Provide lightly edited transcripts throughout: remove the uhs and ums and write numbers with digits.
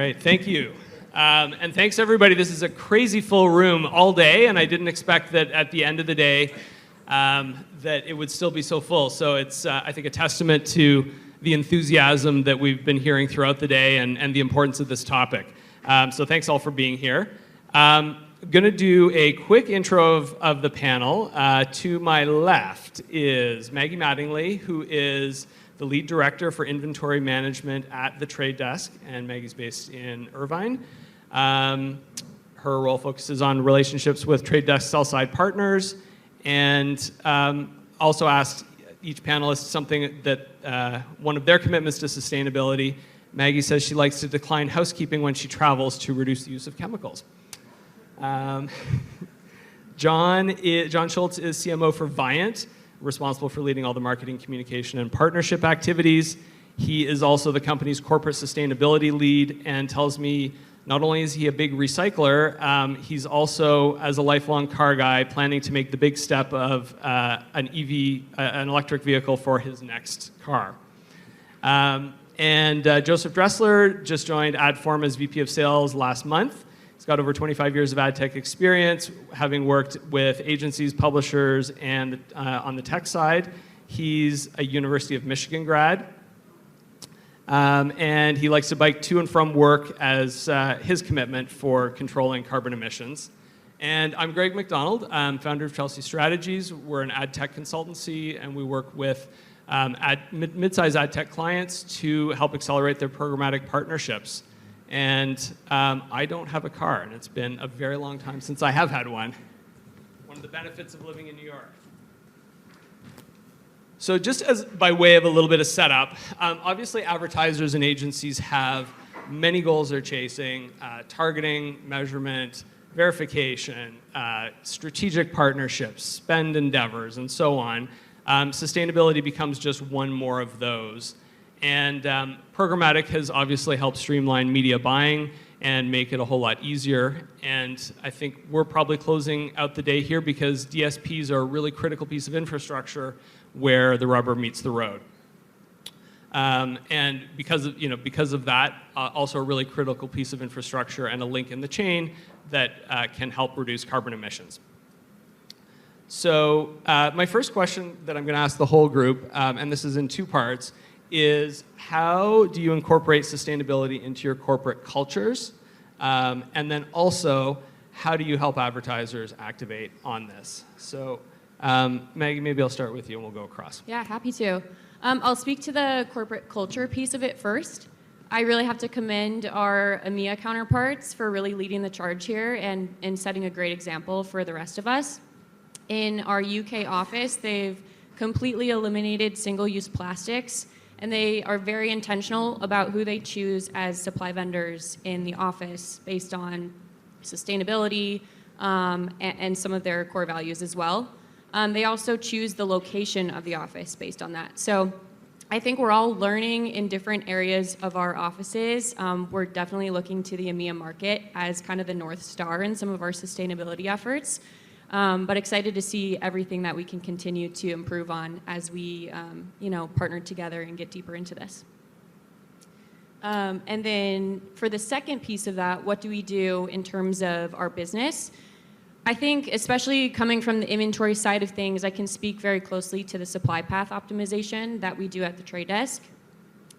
right, thank you. And thanks everybody. This is a crazy full room all day, and I didn't expect that at the end of the day that it would still be so full. So it's, I think, a testament to the enthusiasm that we've been hearing throughout the day and the importance of this topic. So thanks all for being here. I'm going to do a quick intro of the panel. To my left is Maggie Mattingley, who is the lead director for inventory management at the Trade Desk, and Maggie's based in Irvine. Her role focuses on relationships with Trade Desk sell-side partners, and also asked each panelist something that one of their commitments to sustainability. Maggie says she likes to decline housekeeping when she travels to reduce the use of chemicals. John Schulz is CMO for Viant, responsible for leading all the marketing, communication, and partnership activities. He is also the company's corporate sustainability lead, and tells me not only is he a big recycler, he's also, as a lifelong car guy, planning to make the big step of an electric vehicle for his next car. And Joseph Dressler just joined Adform as VP of Sales last month. He's got over 25 years of ad tech experience, having worked with agencies, publishers, and on the tech side. He's a University of Michigan grad. And he likes to bike to and from work as his commitment for controlling carbon emissions. And I'm Greg MacDonald. I'm founder of Chealsea Strategies. We're an ad tech consultancy, and we work with mid-size ad tech clients to help accelerate their programmatic partnerships. And I don't have a car, and it's been a very long time since I have had one. One of the benefits of living in New York. So just as by way of a little bit of setup, obviously advertisers and agencies have many goals they're chasing: targeting, measurement, verification, strategic partnerships, spend endeavors, and so on. Sustainability becomes just one more of those. And programmatic has obviously helped streamline media buying and make it a whole lot easier. And I think we're probably closing out the day here because DSPs are a really critical piece of infrastructure where the rubber meets the road. And because of that, also a really critical piece of infrastructure and a link in the chain that can help reduce carbon emissions. So my first question that I'm going to ask the whole group, and this is in two parts, is how do you incorporate sustainability into your corporate cultures? And then also, how do you help advertisers activate on this? So Maggie, maybe I'll start with you and we'll go across. Yeah, happy to. I'll speak to the corporate culture piece of it first. I really have to commend our EMEA counterparts for really leading the charge here and setting a great example for the rest of us. In our UK office, they've completely eliminated single-use plastics, and they are very intentional about who they choose as supply vendors in the office based on sustainability and some of their core values as well. They also choose the location of the office based on that. So I think we're all learning in different areas of our offices. We're definitely looking to the EMEA market as kind of the North Star in some of our sustainability efforts. But excited to see everything that we can continue to improve on as we, partner together and get deeper into this. And then for the second piece of that, what do we do in terms of our business? I think, especially coming from the inventory side of things, I can speak very closely to the supply path optimization that we do at the Trade Desk.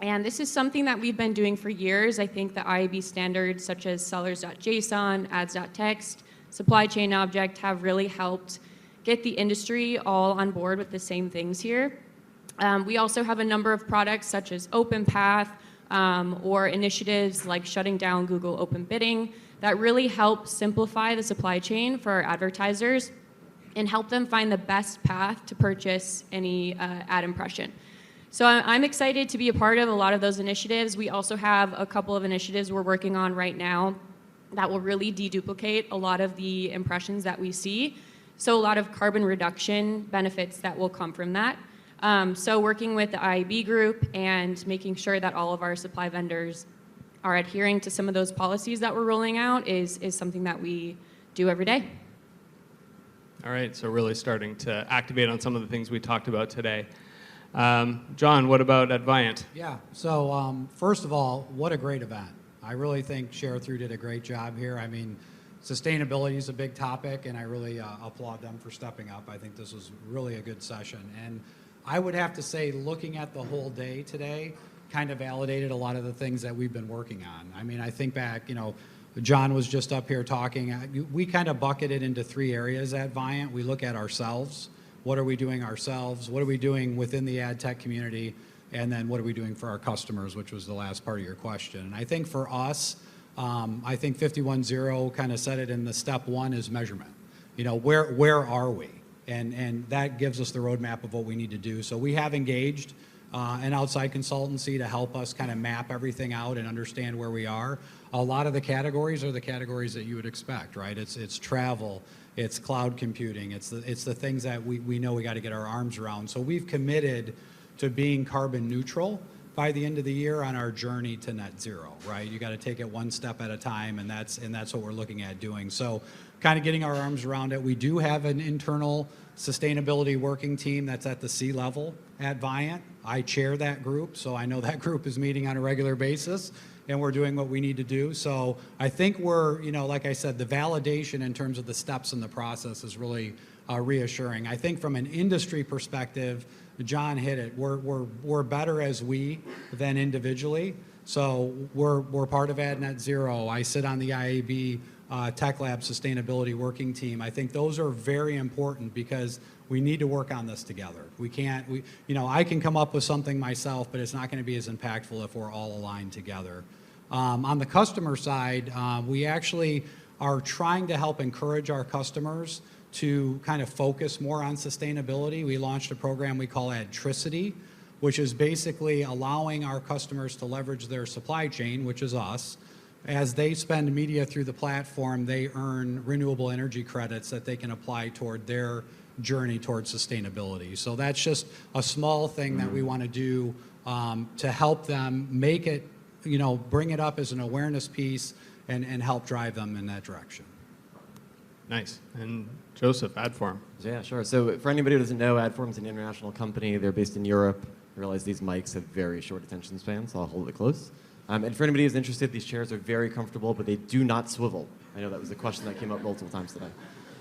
And this is something that we've been doing for years. I think the IAB standards such as sellers.json, ads.txt, supply chain object have really helped get the industry all on board with the same things here. We also have a number of products such as OpenPath or initiatives like shutting down Google Open Bidding that really help simplify the supply chain for our advertisers and help them find the best path to purchase any ad impression. So I'm excited to be a part of a lot of those initiatives. We also have a couple of initiatives we're working on right now that will really deduplicate a lot of the impressions that we see. So a lot of carbon reduction benefits that will come from that. So working with the IAB group and making sure that all of our supply vendors are adhering to some of those policies that we're rolling out is something that we do every day. All right, so really starting to activate on some of the things we talked about today. John, what about at Viant? Yeah, so first of all, what a great event. I really think Sharethrough did a great job here. I mean, sustainability is a big topic, and I really applaud them for stepping up. I think this was really a good session. And I would have to say, looking at the whole day today, kind of validated a lot of the things that we've been working on. I mean, I think back, John was just up here talking. We kind of bucket it into 3 areas at Viant. We look at ourselves. What are we doing ourselves? What are we doing within the ad tech community? And then what are we doing for our customers, which was the last part of your question. And I think for us, I think 510 kind of said it in the step 1 is measurement. Where are we? And that gives us the roadmap of what we need to do. So we have engaged an outside consultancy to help us kind of map everything out and understand where we are. A lot of the categories are the categories that you would expect, right? It's travel, it's cloud computing, it's the things that we know we got to get our arms around. So we've committed to being carbon neutral by the end of the year on our journey to net zero, right? You got to take it one step at a time, and that's what we're looking at doing. So kind of getting our arms around it. We do have an internal sustainability working team that's at the C level at Viant. I chair that group, so I know that group is meeting on a regular basis, and we're doing what we need to do. So I think we're, like I said, the validation in terms of the steps in the process is really reassuring. I think from an industry perspective, John hit it. We're better as we than individually. So we're part of AdNet Zero. I sit on the IAB Tech Lab Sustainability Working Team. I think those are very important because we need to work on this together. I can come up with something myself, but it's not going to be as impactful if we're all aligned together. On the customer side, we actually are trying to help encourage our customers to kind of focus more on sustainability. We launched a program we call Adtricity, which is basically allowing our customers to leverage their supply chain, which is us. As they spend media through the platform, they earn renewable energy credits that they can apply toward their journey towards sustainability. So that's just a small thing that we want to do to help them make it, bring it up as an awareness piece and help drive them in that direction. Nice. And Joseph, Adform. Yeah, sure. So for anybody who doesn't know, Adform's an international company. They're based in Europe. I realize these mics have very short attention spans, so I'll hold it close. And for anybody who's interested, these chairs are very comfortable, but they do not swivel. I know that was a question that came up multiple times today.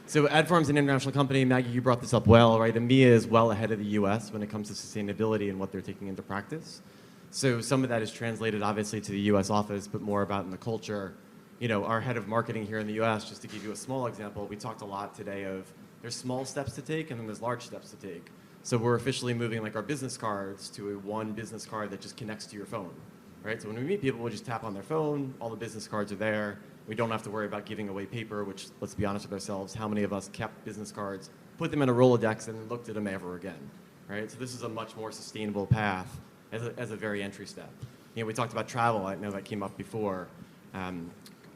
So Adform's an international company. Maggie, you brought this up well, right? EMEA is well ahead of the US when it comes to sustainability and what they're taking into practice. So some of that is translated, obviously, to the US office, but more about in the culture. Our head of marketing here in the US, just to give you a small example, we talked a lot today of there's small steps to take and then there's large steps to take. So we're officially moving our business cards to a one business card that just connects to your phone, right? So when we meet people, we just tap on their phone, all the business cards are there. We don't have to worry about giving away paper, which, let's be honest with ourselves, how many of us kept business cards, put them in a Rolodex, and looked at them ever again, right? So this is a much more sustainable path as a very entry step. We talked about travel. I know that came up before.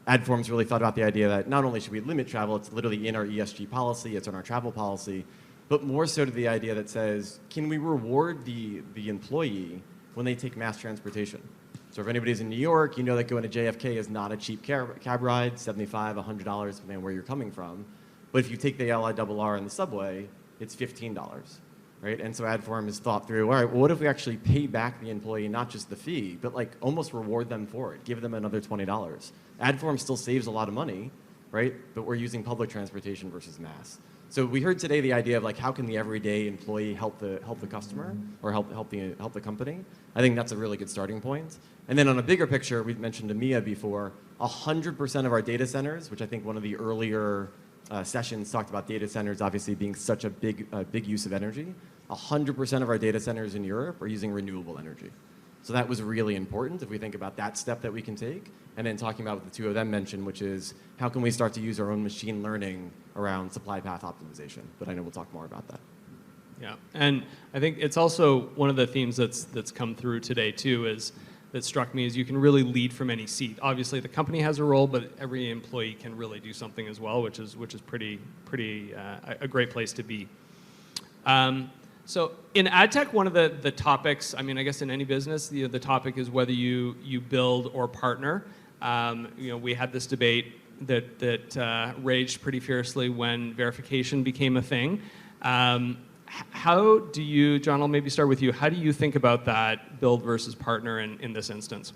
Adform's really thought about the idea that not only should we limit travel, it's literally in our ESG policy, it's in our travel policy, but more so to the idea that says, can we reward the employee when they take mass transportation? So if anybody's in New York, you know that going to JFK is not a cheap cab ride, $75, $100, depending on where you're coming from. But if you take the LIRR in the subway, it's $15, right? And so Adform has thought through, all right, well, what if we actually pay back the employee, not just the fee, but almost reward them for it, give them another $20. Adform still saves a lot of money, right? But we're using public transportation versus mass. So we heard today the idea of how can the everyday employee help the customer or help the company. I think that's a really good starting point. And then on a bigger picture, we mentioned EMEA before. 100% of our data centers, which I think one of the earlier sessions talked about data centers obviously being such a big use of energy. 100% of our data centers in Europe are using renewable energy. So that was really important if we think about that step that we can take. And then talking about what the two of them mentioned, which is how can we start to use our own machine learning around supply path optimization. But I know we'll talk more about that. Yeah, and I think it's also one of the themes that's come through today too that struck me is you can really lead from any seat. Obviously, the company has a role, but every employee can really do something as well, which is pretty a great place to be. So in ad tech, one of the topics, I mean, I guess in any business, the topic is whether you build or partner. We had this debate that raged pretty fiercely when verification became a thing. How do you, John, I'll maybe start with you. How do you think about that build versus partner in this instance?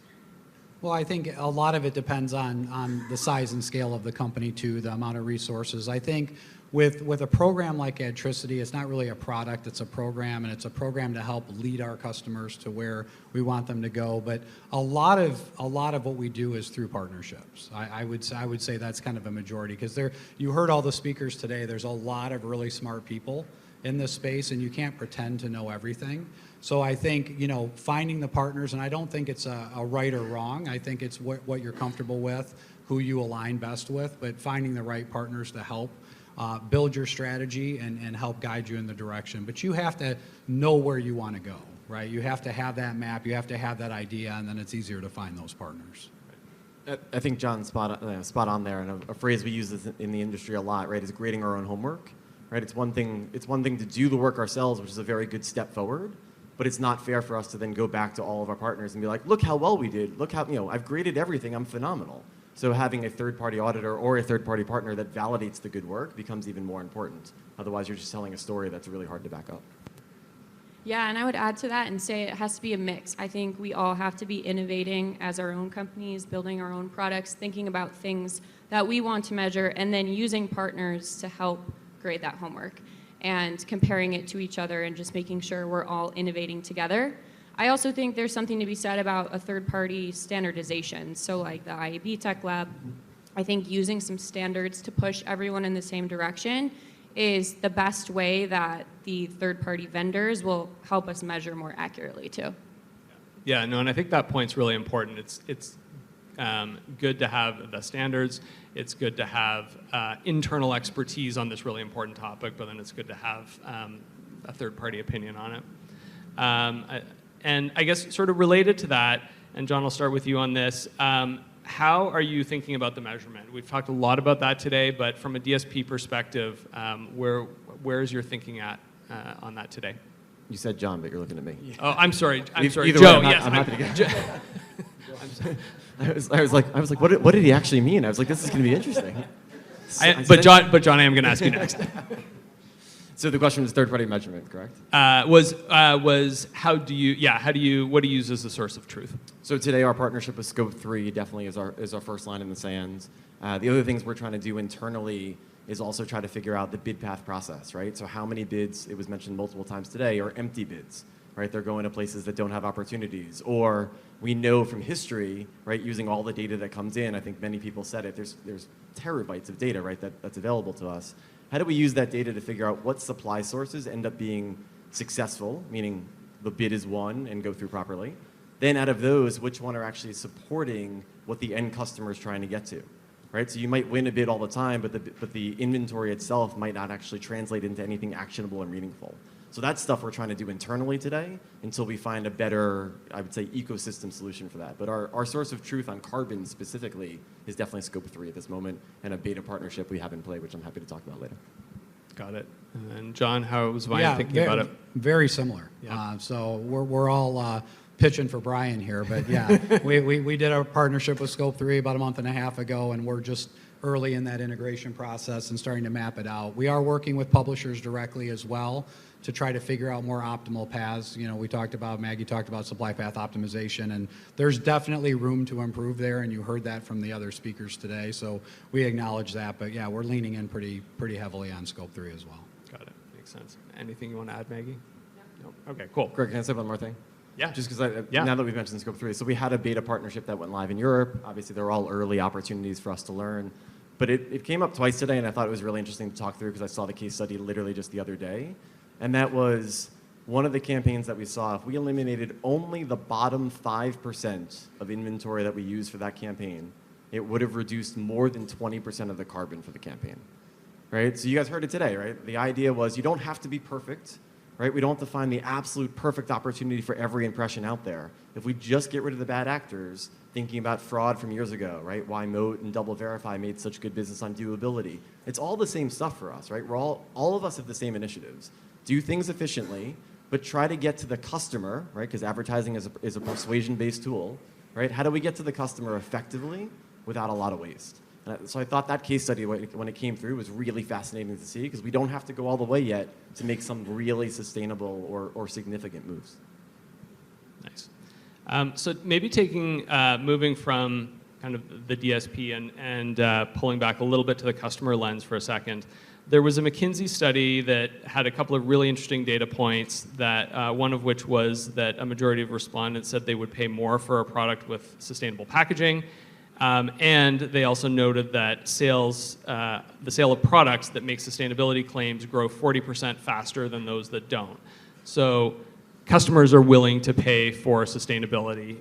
Well, I think a lot of it depends on the size and scale of the company too, the amount of resources. I think with a program like Adtricity, it's not really a product, it's a program, and it's a program to help lead our customers to where we want them to go. But a lot of what we do is through partnerships. I would say that's kind of a majority, because you heard all the speakers today. There's a lot of really smart people in this space, and you can't pretend to know everything. So I think, finding the partners, and I don't think it's a right or wrong. I think it's what you're comfortable with, who you align best with, but finding the right partners to help build your strategy and help guide you in the direction. But you have to know where you want to go, right? You have to have that map, you have to have that idea, and then it's easier to find those partners. I think John's spot on there, and a phrase we use in the industry a lot, right, is grading our own homework. Right? It's one thing to do the work ourselves, which is a very good step forward, but it's not fair for us to then go back to all of our partners and be like, look how well we did. Look how, I've graded everything. I'm phenomenal. So having a third-party auditor or a third-party partner that validates the good work becomes even more important. Otherwise, you're just telling a story that's really hard to back up. Yeah, and I would add to that and say it has to be a mix. I think we all have to be innovating as our own companies, building our own products, thinking about things that we want to measure, and then using partners to help grade that homework and comparing it to each other and just making sure we're all innovating together. I also think there's something to be said about a third-party standardization. So like the IAB Tech Lab, I think using some standards to push everyone in the same direction is the best way that the third-party vendors will help us measure more accurately too. Yeah, no, and I think that point's really important. It's good to have the standards. It's good to have internal expertise on this really important topic, but then it's good to have a third-party opinion on it. And I guess sort of related to that, and John, I'll start with you on this. How are you thinking about the measurement? We've talked a lot about that today, but from a DSP perspective, where is your thinking at on that today? You said John, but you're looking at me. Oh, I'm sorry. Joe, Either way, yes. I'm happy to get I was like, what did he actually mean? I was like, this is going to be interesting. But John, I am going to ask you next. So the question was third-party measurement, correct? Was what do you use as the source of truth? So today our partnership with Scope 3 definitely is our first line in the sand. The other things we're trying to do internally is also try to figure out the bid path process, right? So how many bids, it was mentioned multiple times today, are empty bids, right? They're going to places that don't have opportunities. Or we know from history, right, using all the data that comes in, I think many people said it, there's terabytes of data, right, that's available to us. How do we use that data to figure out what supply sources end up being successful, meaning the bid is won and go through properly? Then out of those, which one are actually supporting what the end customer is trying to get to, right? So you might win a bid all the time, but the inventory itself might not actually translate into anything actionable and meaningful. So that's stuff we're trying to do internally today until we find a better, I would say, ecosystem solution for that. But our source of truth on carbon specifically is definitely Scope 3 at this moment, and a beta partnership we have in play, which I'm happy to talk about later. Got it. And John, how was Viant thinking about it? Very similar. Yeah. So we're all pitching for Brian here, but yeah, we did a partnership with Scope 3 about a month and a half ago, and we're just early in that integration process and starting to map it out. We are working with publishers directly as well to try to figure out more optimal paths. Maggie talked about supply path optimization, and there's definitely room to improve there, and you heard that from the other speakers today, so we acknowledge that, but yeah, we're leaning in pretty heavily on Scope 3 as well. Got it. Makes sense. Anything you want to add, Maggie? No. Okay, cool. Greg, can I say one more thing? Yeah. Just because now that we've mentioned Scope 3, so we had a beta partnership that went live in Europe. Obviously, they're all early opportunities for us to learn. But it came up twice today, and I thought it was really interesting to talk through because I saw the case study literally just the other day. And that was one of the campaigns that we saw. If we eliminated only the bottom 5% of inventory that we use for that campaign, it would have reduced more than 20% of the carbon for the campaign. Right? So you guys heard it today, right? The idea was you don't have to be perfect. Right? We don't have to find the absolute perfect opportunity for every impression out there. If we just get rid of the bad actors, thinking about fraud from years ago, right? Why Moat and Double Verify made such good business on doability. It's all the same stuff for us, right? We're all of us have the same initiatives. Do things efficiently, but try to get to the customer, right? Because advertising is a persuasion-based tool, right? How do we get to the customer effectively without a lot of waste? So I thought that case study, when it came through, was really fascinating to see because we don't have to go all the way yet to make some really sustainable or significant moves. Nice. So maybe moving from kind of the DSP and pulling back a little bit to the customer lens for a second. There was a McKinsey study that had a couple of really interesting data points, that one of which was that a majority of respondents said they would pay more for a product with sustainable packaging. And they also noted that the sale of products that make sustainability claims grow 40% faster than those that don't. So customers are willing to pay for sustainability.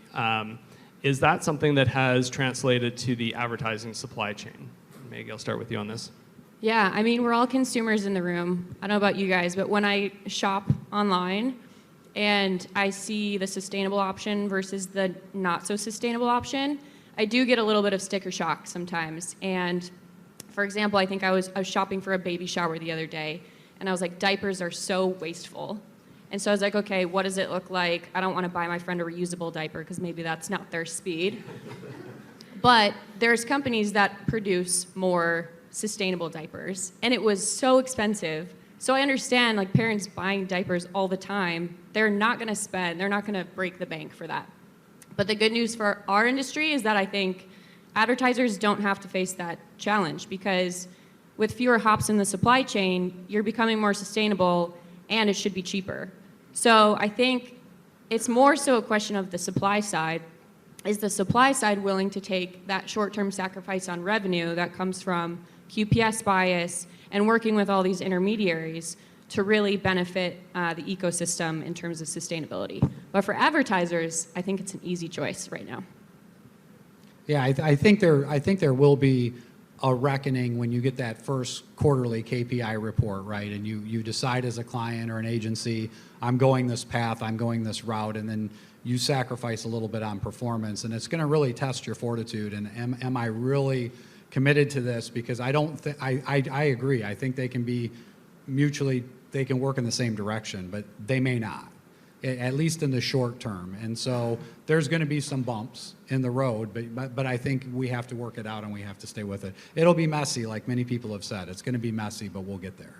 Is that something that has translated to the advertising supply chain? Maggie, I'll start with you on this. Yeah, I mean, we're all consumers in the room. I don't know about you guys, but when I shop online and I see the sustainable option versus the not so sustainable option, I do get a little bit of sticker shock sometimes. And for example, I think I was shopping for a baby shower the other day, and I was like, diapers are so wasteful. And so I was like, okay, what does it look like? I don't want to buy my friend a reusable diaper because maybe that's not their speed. But there's companies that produce more sustainable diapers, and it was so expensive. So I understand, like, parents buying diapers all the time, they're not going to break the bank for that. But the good news for our industry is that I think advertisers don't have to face that challenge, because with fewer hops in the supply chain, you're becoming more sustainable and it should be cheaper. So I think it's more so a question of the supply side. Is the supply side willing to take that short-term sacrifice on revenue that comes from QPS bias and working with all these intermediaries to really benefit the ecosystem in terms of sustainability? But for advertisers, I think it's an easy choice right now. Yeah, I think there will be a reckoning when you get that first quarterly KPI report, right? And you decide as a client or an agency, I'm going this path, I'm going this route, and then you sacrifice a little bit on performance, and it's going to really test your fortitude. And am I really committed to this? Because I don't think I agree. I think they can be mutually, they can work in the same direction, but they may not, at least in the short term. And so there's going to be some bumps in the road, but I think we have to work it out and we have to stay with it. It'll be messy, like many people have said. It's going to be messy, but we'll get there.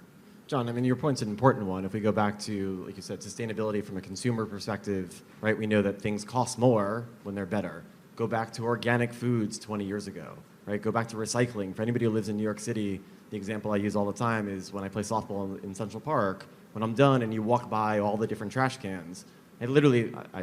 John, I mean, your point's an important one. If we go back to, like you said, sustainability from a consumer perspective, right? We know that things cost more when they're better. Go back to organic foods 20 years ago, right? Go back to recycling. For anybody who lives in New York City, the example I use all the time is when I play softball in Central Park. When I'm done and you walk by all the different trash cans, I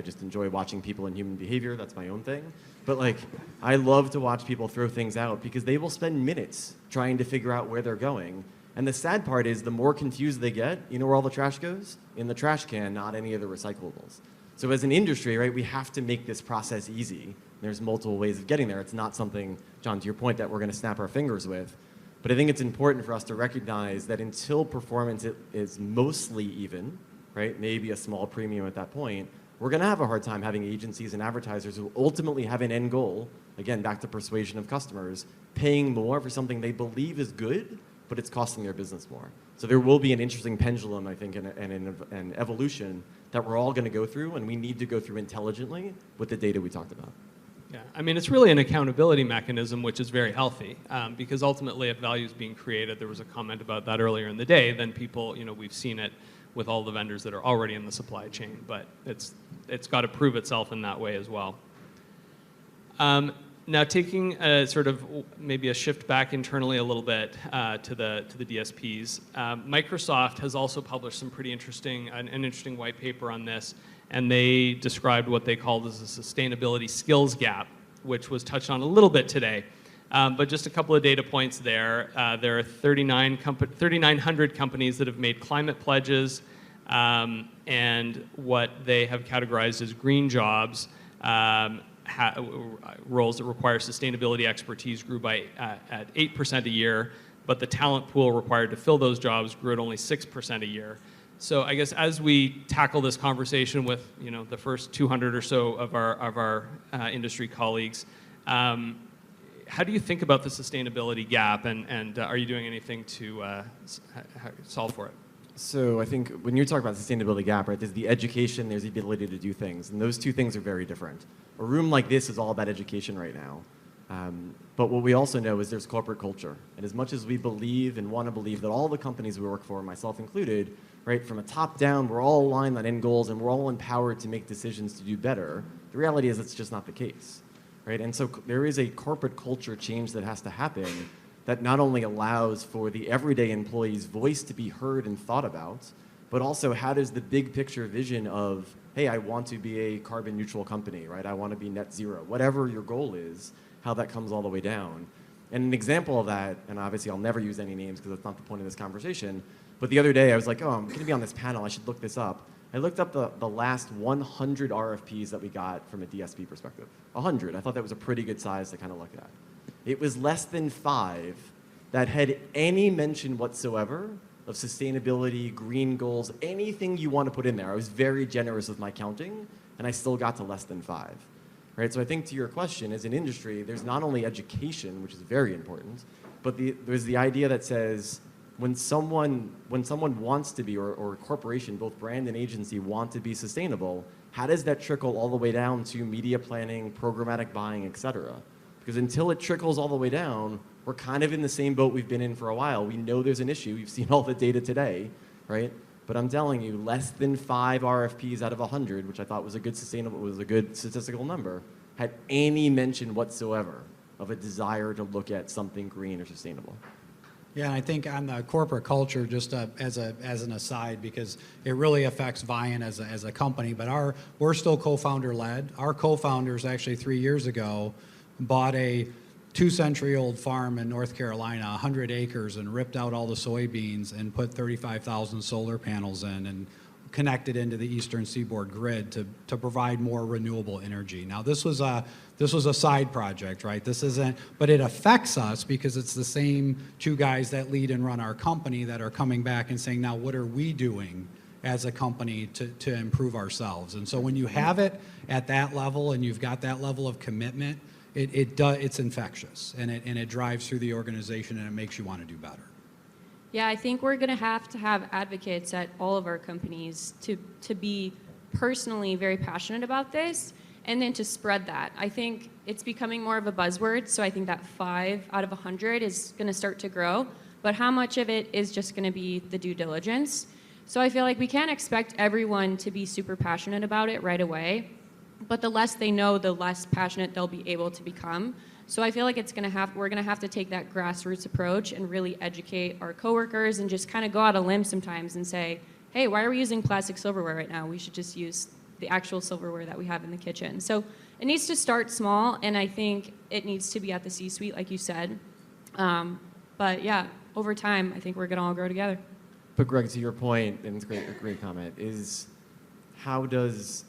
just enjoy watching people and human behavior. That's my own thing. But like, I love to watch people throw things out because they will spend minutes trying to figure out where they're going. And the sad part is the more confused they get, you know where all the trash goes? In the trash can, not any of the recyclables. So as an industry, right, we have to make this process easy. There's multiple ways of getting there. It's not something, John, to your point, that we're going to snap our fingers with. But I think it's important for us to recognize that until performance is mostly even, right, maybe a small premium at that point, we're going to have a hard time having agencies and advertisers who ultimately have an end goal, again, back to persuasion of customers, paying more for something they believe is good, but it's costing their business more. So there will be an interesting pendulum, I think, and an evolution that we're all going to go through, and we need to go through intelligently with the data we talked about. Yeah, I mean, it's really an accountability mechanism, which is very healthy, because ultimately, if value is being created, there was a comment about that earlier in the day, then people, we've seen it with all the vendors that are already in the supply chain, but it's got to prove itself in that way as well. Now, taking a sort of maybe a shift back internally a little bit to the DSPs, Microsoft has also published some pretty interesting, an interesting white paper on this, and they described what they called as a sustainability skills gap, which was touched on a little bit today. But just a couple of data points there. There are 3,900 companies that have made climate pledges, and what they have categorized as green jobs. Roles that require sustainability expertise grew by at 8% a year, but the talent pool required to fill those jobs grew at only 6% a year. So I guess as we tackle this conversation with the first 200 or so of our industry colleagues, how do you think about the sustainability gap, and are you doing anything to solve for it? So I think when you talk about sustainability gap, right, there's the education, there's the ability to do things, and those two things are very different. A room like this is all about education right now. But what we also know is there's corporate culture. And as much as we believe and want to believe that all the companies we work for, myself included, right? From a top down, we're all aligned on end goals and we're all empowered to make decisions to do better. The reality is it's just not the case, right? And so there is a corporate culture change that has to happen that not only allows for the everyday employee's voice to be heard and thought about, but also how does the big picture vision of, hey, I want to be a carbon neutral company, right? I want to be net zero, whatever your goal is, how that comes all the way down. And an example of that, and obviously I'll never use any names because that's not the point of this conversation, but the other day I was like, oh, I'm going to be on this panel, I should look this up. I looked up the last 100 RFPs that we got from a DSP perspective. 100. I thought that was a pretty good size to kind of look at. It was less than 5 that had any mention whatsoever of sustainability, green goals, anything you want to put in there. I was very generous with my counting, and I still got to less than 5. Right? So I think to your question, as an industry, there's not only education, which is very important, but there's the idea that says when someone wants to be, or a corporation, both brand and agency, want to be sustainable, how does that trickle all the way down to media planning, programmatic buying, et cetera? Because until it trickles all the way down, we're kind of in the same boat we've been in for a while. We know there's an issue. You've seen all the data today, right? But I'm telling you, less than 5 RFPs out of 100, which I thought was a good statistical number, had any mention whatsoever of a desire to look at something green or sustainable. Yeah, and I think on the corporate culture, just as an aside, because it really affects Viant as a company, but we're still co-founder led. Our co-founders actually 3 years ago bought a 2-century-old farm in North Carolina, 100 acres, and ripped out all the soybeans and put 35,000 solar panels in and connected into the Eastern Seaboard grid to provide more renewable energy. Now, this was a side project, right? This isn't, but it affects us because it's the same 2 guys that lead and run our company that are coming back and saying, now what are we doing as a company to improve ourselves? And so when you have it at that level and you've got that level of commitment, it's infectious, and it drives through the organization, and it makes you want to do better. Yeah, I think we're going to have advocates at all of our companies to be personally very passionate about this, and then to spread that. I think it's becoming more of a buzzword, so I think that 5 out of 100 is going to start to grow, but how much of it is just going to be the due diligence? So I feel like we can't expect everyone to be super passionate about it right away, but the less they know, the less passionate they'll be able to become. So I feel like we're gonna have to take that grassroots approach and really educate our coworkers and just kind of go out a limb sometimes and say, hey, why are we using plastic silverware right now? We should just use the actual silverware that we have in the kitchen. So it needs to start small, and I think it needs to be at the C-suite, like you said. But yeah, over time, I think we're gonna all grow together. But Greg, to your point, and it's a great comment, is how does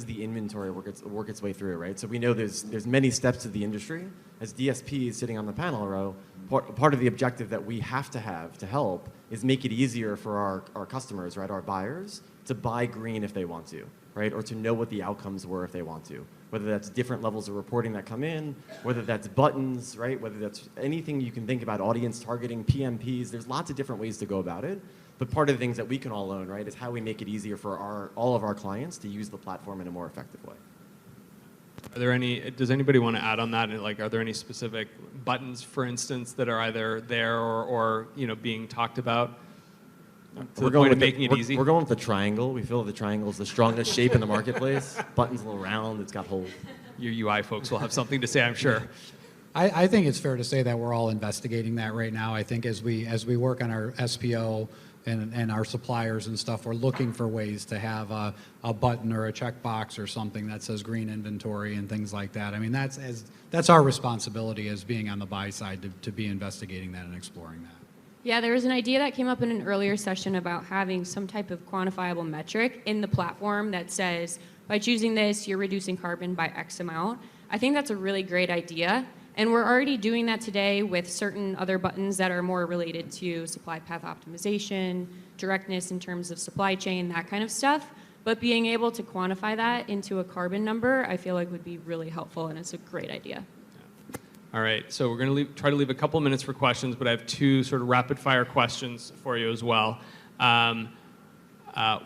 the inventory work its way through, right? So we know there's many steps to the industry. As DSPs sitting on the panel row, part of the objective that we have to help is make it easier for our customers, right, our buyers, to buy green if they want to, right, or to know what the outcomes were if they want to. Whether that's different levels of reporting that come in, whether that's buttons, right, whether that's anything you can think about, audience targeting, PMPs, there's lots of different ways to go about it. But part of the things that we can all own, right, is how we make it easier for all of our clients to use the platform in a more effective way. Does anybody want to add on that? Like, are there any specific buttons, for instance, that are either there or being talked about to the point of making it easy? We're going with the triangle. We feel the triangle is the strongest shape in the marketplace. Button's a little round. It's got holes. Your UI folks will have something to say, I'm sure. I think it's fair to say that we're all investigating that right now. I think as we work on our SPO and our suppliers and stuff, we're looking for ways to have a button or a checkbox or something that says green inventory and things like that. I mean, that's our responsibility as being on the buy side to be investigating that and exploring that. Yeah, there was an idea that came up in an earlier session about having some type of quantifiable metric in the platform that says, by choosing this, you're reducing carbon by X amount. I think that's a really great idea. And we're already doing that today with certain other buttons that are more related to supply path optimization, directness in terms of supply chain, that kind of stuff. But being able to quantify that into a carbon number, I feel like would be really helpful, and it's a great idea. All right, so we're going to try to leave a couple minutes for questions, but I have 2 sort of rapid-fire questions for you as well.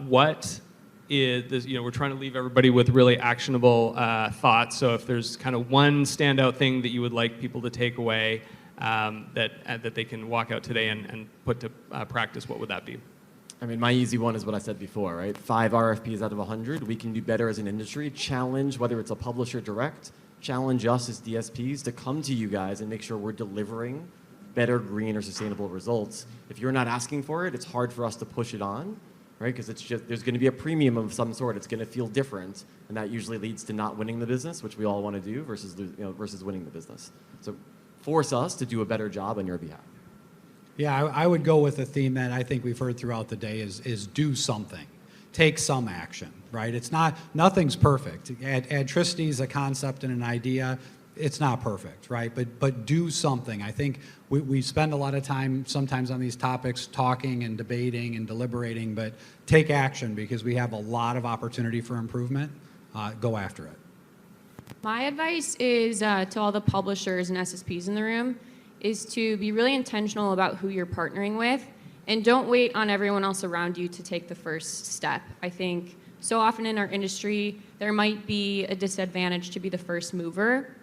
What is this, we're trying to leave everybody with really actionable thoughts. So if there's kind of one standout thing that you would like people to take away that they can walk out today and put to practice, what would that be? I mean, my easy one is what I said before, right? 5 RFPs out of 100. We can do better as an industry. Challenge, whether it's a publisher direct, challenge us as DSPs to come to you guys and make sure we're delivering better green or sustainable results. If you're not asking for it, it's hard for us to push it on, right? Because it's just, there's going to be a premium of some sort. It's going to feel different, and that usually leads to not winning the business, which we all want to do, versus versus winning the business. So force us to do a better job on your behalf. Yeah, I would go with a theme that I think we've heard throughout the day is do something. Take some action, right? It's not, nothing's perfect. Adtricity is a concept and an idea. It's not perfect, right? But do something. I think we spend a lot of time sometimes on these topics talking and debating and deliberating, but take action because we have a lot of opportunity for improvement. Go after it. My advice is to all the publishers and SSPs in the room is to be really intentional about who you're partnering with and don't wait on everyone else around you to take the first step. I think so often in our industry, there might be a disadvantage to be the first mover,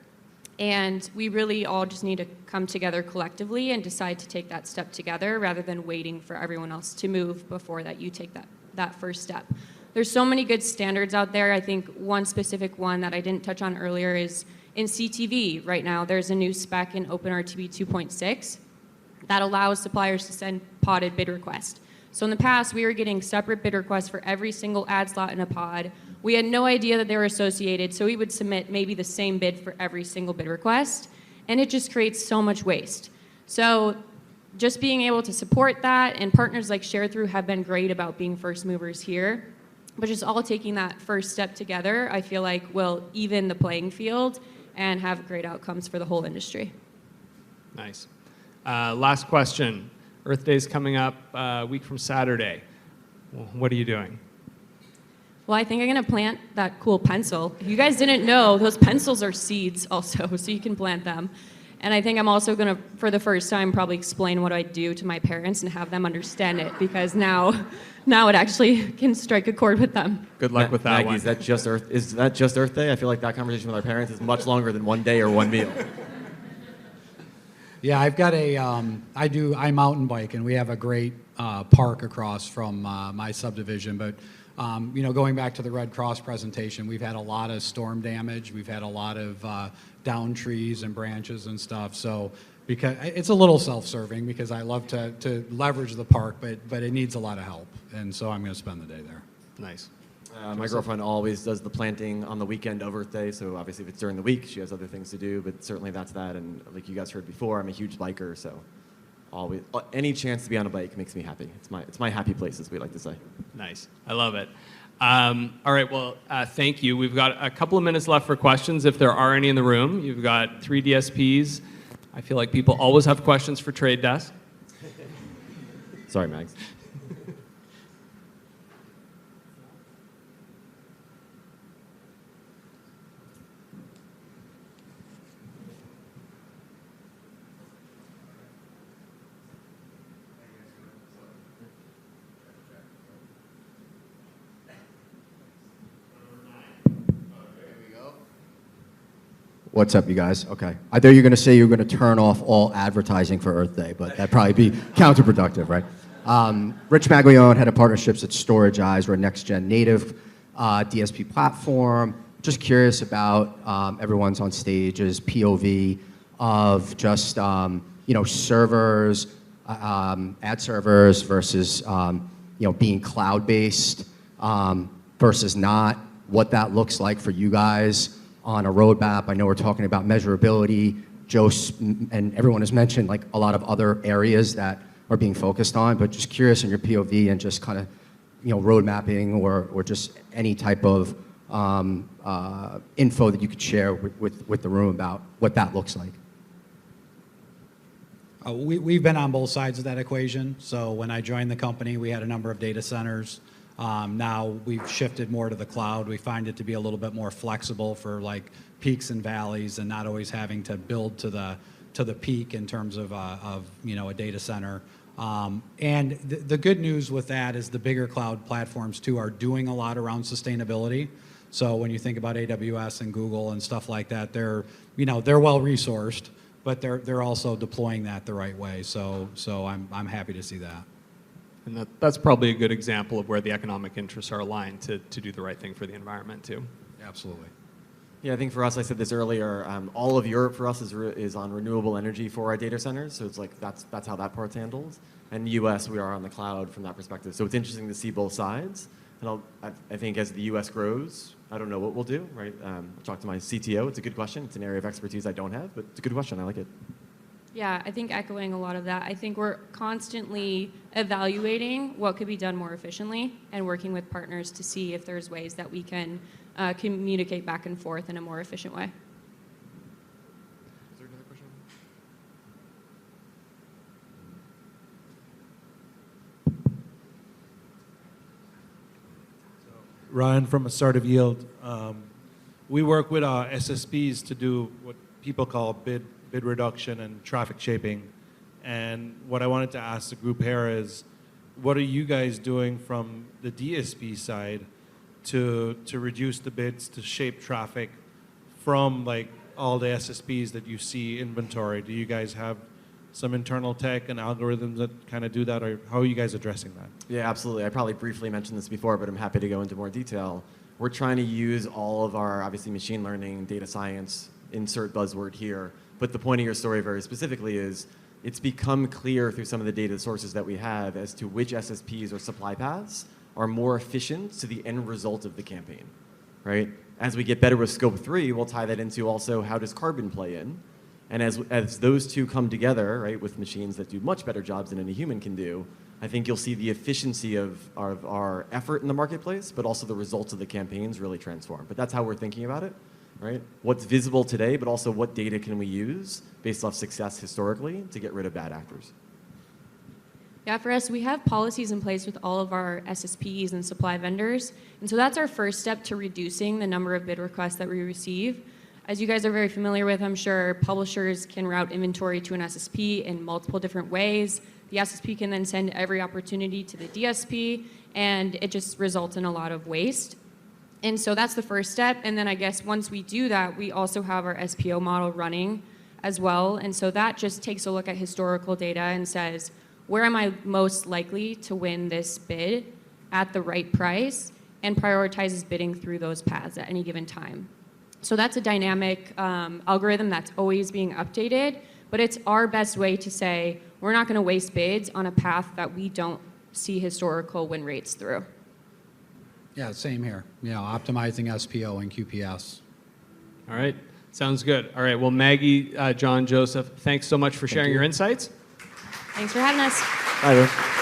and we really all just need to come together collectively and decide to take that step together rather than waiting for everyone else to move before that you take that first step. There's so many good standards out there. I think one specific one that I didn't touch on earlier is in CTV right now. There's a new spec in OpenRTB 2.6 that allows suppliers to send podded bid requests. So in the past, we were getting separate bid requests for every single ad slot in a pod. We had no idea that they were associated, so we would submit maybe the same bid for every single bid request, and it just creates so much waste. So just being able to support that, and partners like Sharethrough have been great about being first movers here, but just all taking that first step together, I feel like will even the playing field and have great outcomes for the whole industry. Nice. Last question. Earth Day's coming up a week from Saturday. What are you doing? Well, I think I'm going to plant that cool pencil. If you guys didn't know, those pencils are seeds also, so you can plant them. And I think I'm also going to, for the first time, probably explain what I do to my parents and have them understand it, because now it actually can strike a chord with them. Good luck with that Maggie, one. is that just Earth Day? I feel like that conversation with our parents is much longer than one day or one meal. Yeah, I've got I mountain bike, and we have a great park across from my subdivision. But going back to the Red Cross presentation, we've had a lot of storm damage. We've had a lot of down trees and branches and stuff. So because it's a little self-serving because I love to leverage the park, but it needs a lot of help, and so I'm going to spend the day there. Nice. My girlfriend always does the planting on the weekend of Earth Day, so obviously if it's during the week, she has other things to do, but certainly that's that. And like you guys heard before, I'm a huge biker, so always any chance to be on a bike makes me happy. It's my happy place, as we like to say. Nice. I love it. All right, well, thank you. We've got a couple of minutes left for questions, if there are any in the room. You've got 3 DSPs. I feel like people always have questions for Trade Desk. Sorry, Mags. What's up, you guys? Okay. I thought you were going to say you were going to turn off all advertising for Earth Day, but that'd probably be counterproductive, right? Rich Maglione, head of partnerships at Storage Eyes. We're a next-gen native DSP platform. Just curious about everyone's on stage's POV of just servers, ad servers versus being cloud-based versus not. What that looks like for you guys on a roadmap. I know we're talking about measurability. Joe and everyone has mentioned like a lot of other areas that are being focused on, but just curious on your POV and just kind of, road mapping or just any type of info that you could share with the room about what that looks like. We've been on both sides of that equation. So when I joined the company, we had a number of data centers. Now we've shifted more to the cloud. We find it to be a little bit more flexible for like peaks and valleys, and not always having to build to the peak in terms of a data center. And the good news with that is the bigger cloud platforms too are doing a lot around sustainability. So when you think about AWS and Google and stuff like that, they're well resourced, but they're also deploying that the right way. So I'm happy to see that. And that's probably a good example of where the economic interests are aligned to do the right thing for the environment too. Absolutely. Yeah, I think for us, I said this earlier, all of Europe for us is on renewable energy for our data centers. So it's like that's how that part's handled. And the US, we are on the cloud from that perspective. So it's interesting to see both sides. And I think as the US grows, I don't know what we'll do, right? I'll talk to my CTO. It's a good question. It's an area of expertise I don't have, but it's a good question. I like it. Yeah, I think echoing a lot of that, I think we're constantly evaluating what could be done more efficiently and working with partners to see if there's ways that we can communicate back and forth in a more efficient way. Is there another question? Ryan from Assertive Yield. We work with our SSPs to do what people call bid reduction and traffic shaping. And what I wanted to ask the group here is, what are you guys doing from the DSP side to reduce the bids, to shape traffic from like all the SSPs that you see inventory? Do you guys have some internal tech and algorithms that kind of do that, or how are you guys addressing that? Yeah, absolutely. I probably briefly mentioned this before, but I'm happy to go into more detail. We're trying to use all of our, obviously, machine learning, data science, insert buzzword here, but the point of your story very specifically is it's become clear through some of the data sources that we have as to which SSPs or supply paths are more efficient to the end result of the campaign, right? As we get better with Scope 3, we'll tie that into also how does carbon play in? And as those two come together, right, with machines that do much better jobs than any human can do, I think you'll see the efficiency of our effort in the marketplace, but also the results of the campaigns really transform. But that's how we're thinking about it, right? What's visible today, but also what data can we use based off success historically to get rid of bad actors? Yeah, for us, we have policies in place with all of our SSPs and supply vendors. And so that's our first step to reducing the number of bid requests that we receive. As you guys are very familiar with, I'm sure publishers can route inventory to an SSP in multiple different ways. The SSP can then send every opportunity to the DSP, and it just results in a lot of waste. And so that's the first step. And then I guess once we do that, we also have our SPO model running as well. And so that just takes a look at historical data and says, where am I most likely to win this bid at the right price, and prioritizes bidding through those paths at any given time. So that's a dynamic algorithm that's always being updated, but it's our best way to say, we're not going to waste bids on a path that we don't see historical win rates through. Yeah, same here. You know, optimizing SPO and QPS. All right, sounds good. All right, well, Maggie, John, Joseph, thanks so much for sharing your insights. Thanks for having us. Bye, everyone.